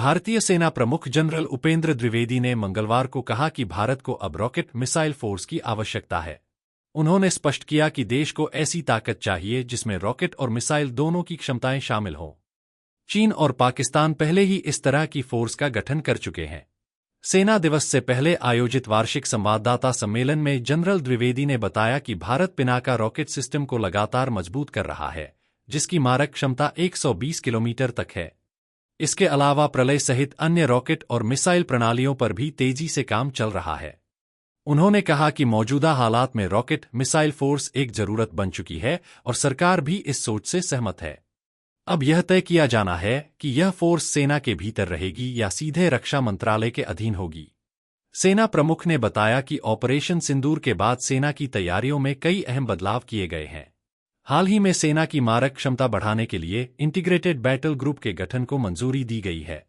भारतीय सेना प्रमुख जनरल उपेंद्र द्विवेदी ने मंगलवार को कहा कि भारत को अब रॉकेट मिसाइल फोर्स की आवश्यकता है। उन्होंने स्पष्ट किया कि देश को ऐसी ताकत चाहिए जिसमें रॉकेट और मिसाइल दोनों की क्षमताएं शामिल हों। चीन और पाकिस्तान पहले ही इस तरह की फोर्स का गठन कर चुके हैं। सेना दिवस से पहले आयोजित वार्षिक संवाददाता सम्मेलन में जनरल द्विवेदी ने बताया कि भारत पिनाका रॉकेट सिस्टम को लगातार मजबूत कर रहा है, जिसकी मारक क्षमता 120 किलोमीटर तक है। इसके अलावा प्रलय सहित अन्य रॉकेट और मिसाइल प्रणालियों पर भी तेजी से काम चल रहा है। उन्होंने कहा कि मौजूदा हालात में रॉकेट मिसाइल फोर्स एक जरूरत बन चुकी है और सरकार भी इस सोच से सहमत है। अब यह तय किया जाना है कि यह फोर्स सेना के भीतर रहेगी या सीधे रक्षा मंत्रालय के अधीन होगी। सेना प्रमुख ने बताया कि ऑपरेशन सिंदूर के बाद सेना की तैयारियों में कई अहम बदलाव किए गए हैं। हाल ही में सेना की मारक क्षमता बढ़ाने के लिए इंटीग्रेटेड बैटल ग्रुप के गठन को मंजूरी दी गई है।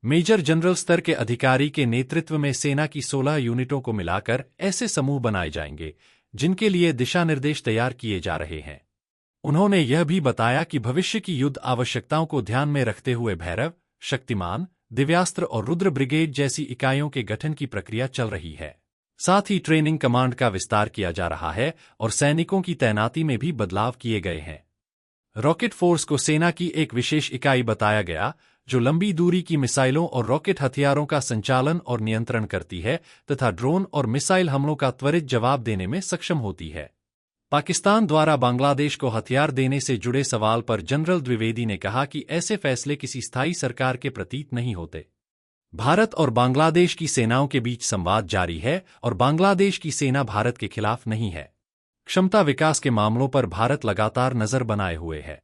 मेजर जनरल स्तर के अधिकारी के नेतृत्व में सेना की 16 यूनिटों को मिलाकर ऐसे समूह बनाए जाएंगे जिनके लिए दिशा निर्देश तैयार किए जा रहे हैं। उन्होंने यह भी बताया कि भविष्य की युद्ध आवश्यकताओं को ध्यान में रखते हुए भैरव, शक्तिमान, दिव्यास्त्र और रुद्र ब्रिगेड जैसी इकाइयों के गठन की प्रक्रिया चल रही है। साथ ही ट्रेनिंग कमांड का विस्तार किया जा रहा है और सैनिकों की तैनाती में भी बदलाव किए गए हैं। रॉकेट फोर्स को सेना की एक विशेष इकाई बताया गया जो लंबी दूरी की मिसाइलों और रॉकेट हथियारों का संचालन और नियंत्रण करती है तथा ड्रोन और मिसाइल हमलों का त्वरित जवाब देने में सक्षम होती है। पाकिस्तान द्वारा बांग्लादेश को हथियार देने से जुड़े सवाल पर जनरल द्विवेदी ने कहा कि ऐसे फैसले किसी स्थायी सरकार के प्रतीक नहीं होते। भारत और बांग्लादेश की सेनाओं के बीच संवाद जारी है और बांग्लादेश की सेना भारत के खिलाफ नहीं है। क्षमता विकास के मामलों पर भारत लगातार नजर बनाए हुए है।